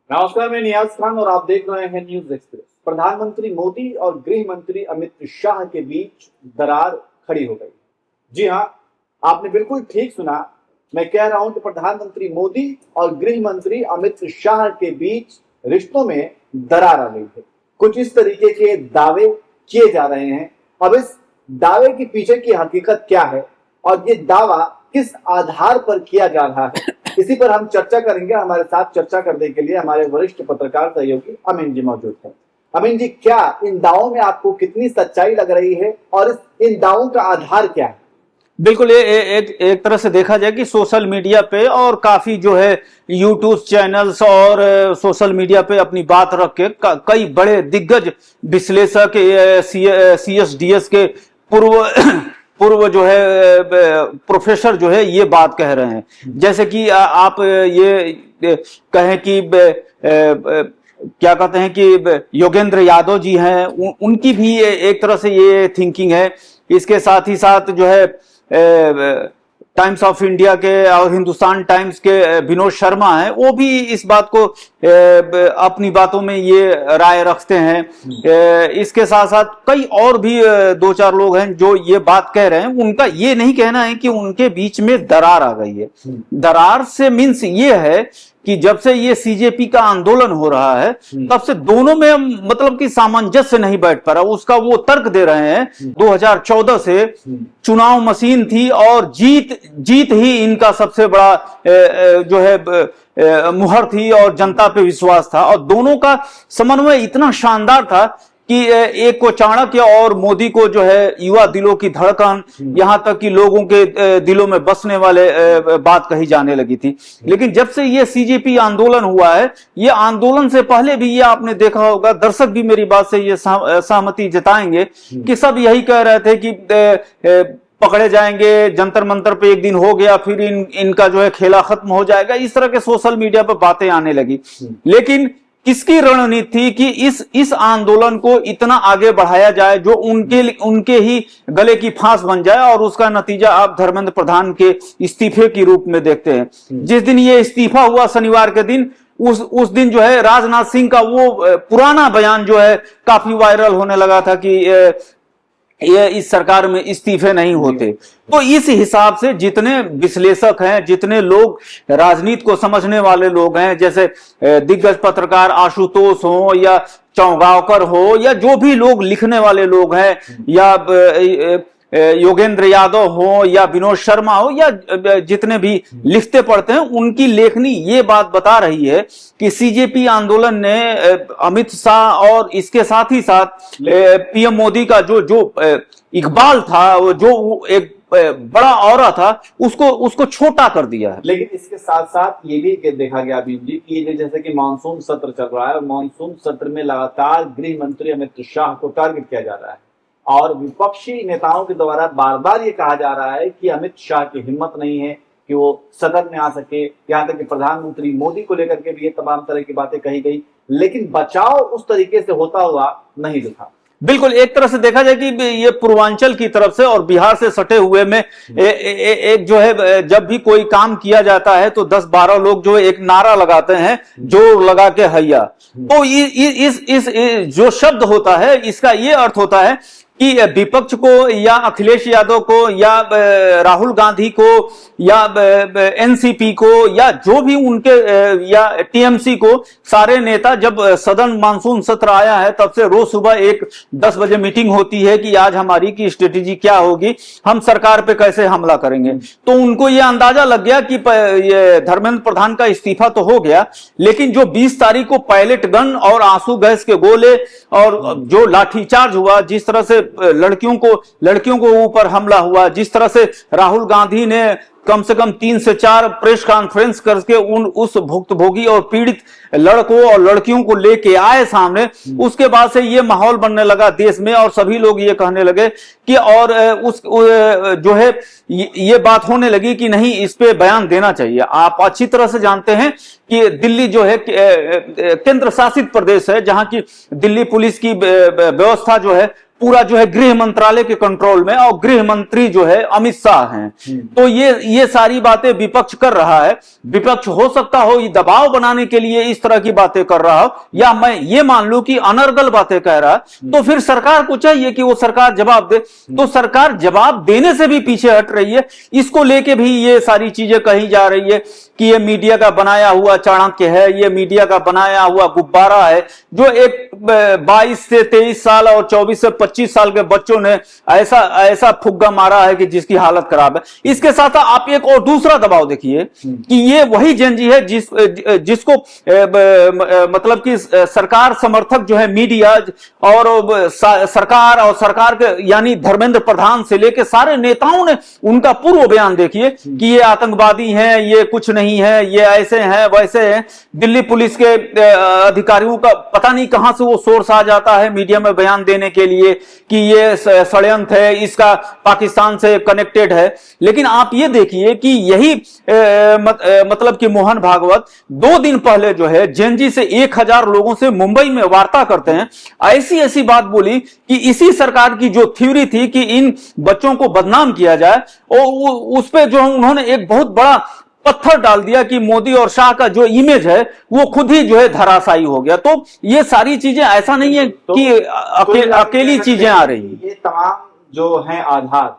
नमस्कार, मैं नियाज खान और आप देख रहे हैं न्यूज एक्सप्रेस। प्रधानमंत्री मोदी और गृह मंत्री अमित शाह के बीच दरार खड़ी हो गई। जी हां, आपने बिल्कुल ठीक सुना। मैं कह रहा हूं कि प्रधानमंत्री मोदी और गृह मंत्री अमित शाह के बीच रिश्तों में दरार आ गई है। कुछ इस तरीके के दावे किए जा रहे हैं। अब इस दावे के पीछे की हकीकत क्या है और ये दावा किस आधार पर किया जा रहा है, इसी पर हम चर्चा करेंगे। हमारे साथ चर्चा करने के लिए हमारे वरिष्ठ पत्रकार सहयोगी अमीन जी मौजूद हैं। अमीन जी, क्या इन दावों में आपको कितनी सच्चाई लग रही है और इन दावों का आधार क्या है? बिल्कुल, एक तरह से देखा जाए कि सोशल मीडिया पे और काफी जो है यूट्यूब चैनल्स और सोशल मीडिया पे अपनी बात रख के कई बड़े दिग्गज विश्लेषक CSDS के पूर्व जो है प्रोफेसर जो है ये बात कह रहे हैं। जैसे कि आप ये कहें कि क्या कहते हैं कि योगेंद्र यादव जी हैं, उनकी भी एक तरह से ये थिंकिंग है। इसके साथ ही साथ जो है टाइम्स ऑफ इंडिया के और हिंदुस्तान टाइम्स के विनोद शर्मा हैं, वो भी इस बात को अपनी बातों में ये राय रखते हैं। इसके साथ साथ कई और भी दो चार लोग हैं जो ये बात कह रहे हैं। उनका ये नहीं कहना है कि उनके बीच में दरार आ गई है। दरार से मीन्स ये है कि जब से ये CJP का आंदोलन हो रहा है तब से दोनों में मतलब कि सामंजस्य नहीं बैठ पा रहा। उसका वो तर्क दे रहे हैं 2014 से चुनाव मशीन थी और जीत ही इनका सबसे बड़ा जो है मुहर थी और जनता पे विश्वास था। और दोनों का समन्वय इतना शानदार था कि एक को चाणक्य और मोदी को जो है युवा दिलों की धड़कन, यहां तक कि लोगों के दिलों में बसने वाले बात कही जाने लगी थी। लेकिन जब से ये CJP आंदोलन हुआ है, ये आंदोलन से पहले भी ये आपने देखा होगा, दर्शक भी मेरी बात से ये सहमति जताएंगे कि सब यही कह रहे थे कि पकड़े जाएंगे, जंतर मंतर पे एक दिन हो गया, फिर इनका जो है खेला खत्म हो जाएगा। इस तरह के सोशल मीडिया पर बातें आने लगी। लेकिन किसकी रणनीति थी कि इस आंदोलन को इतना आगे बढ़ाया जाए जो उनके ही गले की फांस बन जाए, और उसका नतीजा आप धर्मेंद्र प्रधान के इस्तीफे के रूप में देखते हैं। जिस दिन ये इस्तीफा हुआ, शनिवार के दिन, उस दिन जो है राजनाथ सिंह का वो पुराना बयान जो है काफी वायरल होने लगा था कि ये इस सरकार में इस्तीफे नहीं होते। तो इस हिसाब से जितने विश्लेषक हैं, जितने लोग राजनीति को समझने वाले लोग हैं, जैसे दिग्गज पत्रकार आशुतोष हो या चौगांवकर हो या जो भी लोग लिखने वाले लोग हैं, या योगेंद्र यादव हो या विनोद शर्मा हो या जितने भी लिखते पढ़ते हैं, उनकी लेखनी ये बात बता रही है कि CJP आंदोलन ने अमित शाह और इसके साथ ही साथ PM मोदी का जो इकबाल था, जो एक बड़ा औरा था, उसको छोटा कर दिया है। लेकिन इसके साथ साथ ये भी देखा गया अभी जी कि जैसे कि मानसून सत्र चल रहा है और मानसून सत्र में लगातार गृह मंत्री अमित शाह को टारगेट किया जा रहा है और विपक्षी नेताओं के द्वारा बार बार ये कहा जा रहा है कि अमित शाह की हिम्मत नहीं है कि वो सदन में आ सके। यहाँ तक कि प्रधानमंत्री मोदी को लेकर के भी ये तमाम तरह की बातें कही गई, लेकिन बचाव उस तरीके से होता हुआ नहीं दिखा। बिल्कुल, एक तरह से देखा जाए कि ये पूर्वांचल की तरफ से और बिहार से सटे हुए में एक जो है, जब भी कोई काम किया जाता है तो 10-12 लोग जो एक नारा लगाते हैं, जोर लगा के हैया। तो इस जो शब्द होता है, इसका ये अर्थ होता है कि विपक्ष को या अखिलेश यादव को या राहुल गांधी को या NCP को या जो भी उनके या TMC को, सारे नेता जब सदन मानसून सत्र आया है तब से रोज सुबह 10 बजे मीटिंग होती है कि आज हमारी की स्ट्रेटेजी क्या होगी, हम सरकार पे कैसे हमला करेंगे। तो उनको ये अंदाजा लग गया कि ये धर्मेंद्र प्रधान का इस्तीफा तो हो गया, लेकिन जो 20 तारीख को पैलेट गन और आंसू गैस के गोले और जो लाठीचार्ज हुआ, जिस तरह से लड़कियों को ऊपर हमला हुआ, जिस तरह से राहुल गांधी ने कम से कम 3 से 4 प्रेस कॉन्फ्रेंस करके उस भुक्तभोगी और पीड़ित लड़कों और लड़कियों को लेके आए सामने, उसके बाद से ये माहौल बनने लगा देश में और सभी लोग ये कहने लगे कि और जो है ये बात होने लगी कि नहीं, इस पे बयान देना चाहिए। आप अच्छी तरह से जानते हैं कि दिल्ली जो है केंद्र शासित प्रदेश है, जहां की दिल्ली पुलिस की व्यवस्था जो है पूरा जो है गृह मंत्रालय के कंट्रोल में, और गृह मंत्री जो है अमित शाह हैं। तो ये सारी बातें विपक्ष कर रहा है। विपक्ष हो सकता हो ये दबाव बनाने के लिए इस तरह की बातें कर रहा हो, या मैं ये मान लूं कि अनर्गल बातें कह रहा है, तो फिर सरकार को चाहिए कि वो सरकार जवाब दे। तो सरकार जवाब देने से भी पीछे हट रही है। इसको लेके भी ये सारी चीजें कही जा रही है कि ये मीडिया का बनाया हुआ चाणक्य है, ये मीडिया का बनाया हुआ गुब्बारा है, जो एक 22 से 23 साल और 24 से 25 साल के बच्चों ने ऐसा फुग्गा मारा है कि जिसकी हालत खराब है। इसके साथ आप एक और दूसरा दबाव देखिए कि ये वही जेनजी है जिसको मतलब कि सरकार समर्थक जो है मीडिया और सरकार के यानी धर्मेंद्र प्रधान से लेकर सारे नेताओं ने उनका पूर्व बयान देखिए कि ये आतंकवादी हैं, ये कुछ नहीं है, ये ऐसे हैं वैसे हैं। दिल्ली पुलिस के अधिकारियों का पता नहीं कहां से वो सोर्स आ जाता है मीडिया में बयान देने के लिए कि ये षड्यंत्र है, इसका पाकिस्तान से कनेक्टेड है। लेकिन आप ये देखिए कि यही मतलब कि मोहन भागवत 2 दिन पहले जो है जेनजी से 1000 लोगों से मुंबई में वार्ता करते हैं, ऐसी बात बोली कि इसी सरकार की जो थ्योरी थी कि इन बच्चों को बदनाम किया जाए, और उस पे जो उन्होंने एक बहुत बड़ा पत्थर डाल दिया कि मोदी और शाह का जो इमेज है वो खुद ही जो है धराशायी हो गया। तो ये सारी चीजें ऐसा नहीं है कि अकेली चीजें आ रही है। ये तमाम जो हैं आधार,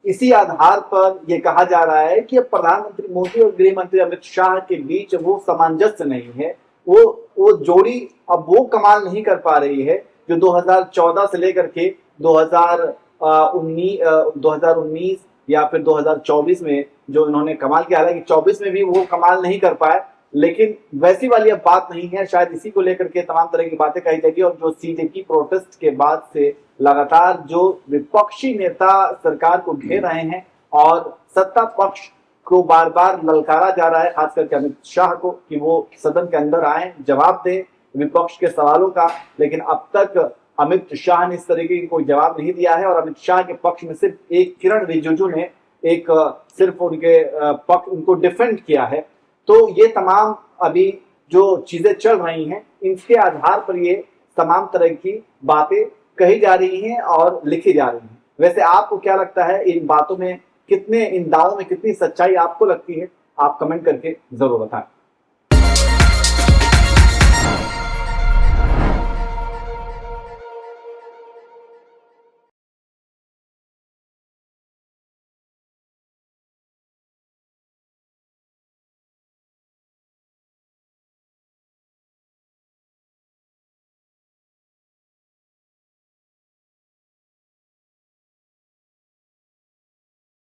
इसी आधार पर यह कहा जा रहा है कि प्रधानमंत्री मोदी और गृह मंत्री अमित शाह के बीच वो सामंजस्य नहीं है, वो जोड़ी अब वो कमाल नहीं कर पा रही है जो 2014 से लेकर के 2019 या फिर 2024 में जो इन्होंने कमाल किया। हालांकि 24 में भी वो कमाल नहीं कर पाए, लेकिन वैसी वाली अब बात नहीं है। शायद इसी को लेकर के तमाम तरह की बातें कही जाएगी। और जो सीजेपी प्रोटेस्ट के बाद से लगातार जो विपक्षी नेता सरकार को घेर रहे हैं और सत्ता पक्ष को बार बार ललकारा जा रहा है, खास करके अमित शाह को, कि वो सदन के अंदर आए, जवाब दें विपक्ष के सवालों का। लेकिन अब तक अमित शाह ने इस तरीके की कोई जवाब नहीं दिया है। और अमित शाह के पक्ष में सिर्फ एक किरण रिजिजू ने सिर्फ उनके पक्ष उनको डिफेंड किया है। तो ये तमाम अभी जो चीजें चल रही हैं, इनके आधार पर ये तमाम तरह की बातें कही जा रही हैं और लिखी जा रही हैं। वैसे आपको क्या लगता है इन बातों में, इन दावों में कितनी सच्चाई आपको लगती है? आप कमेंट करके जरूर बताएं।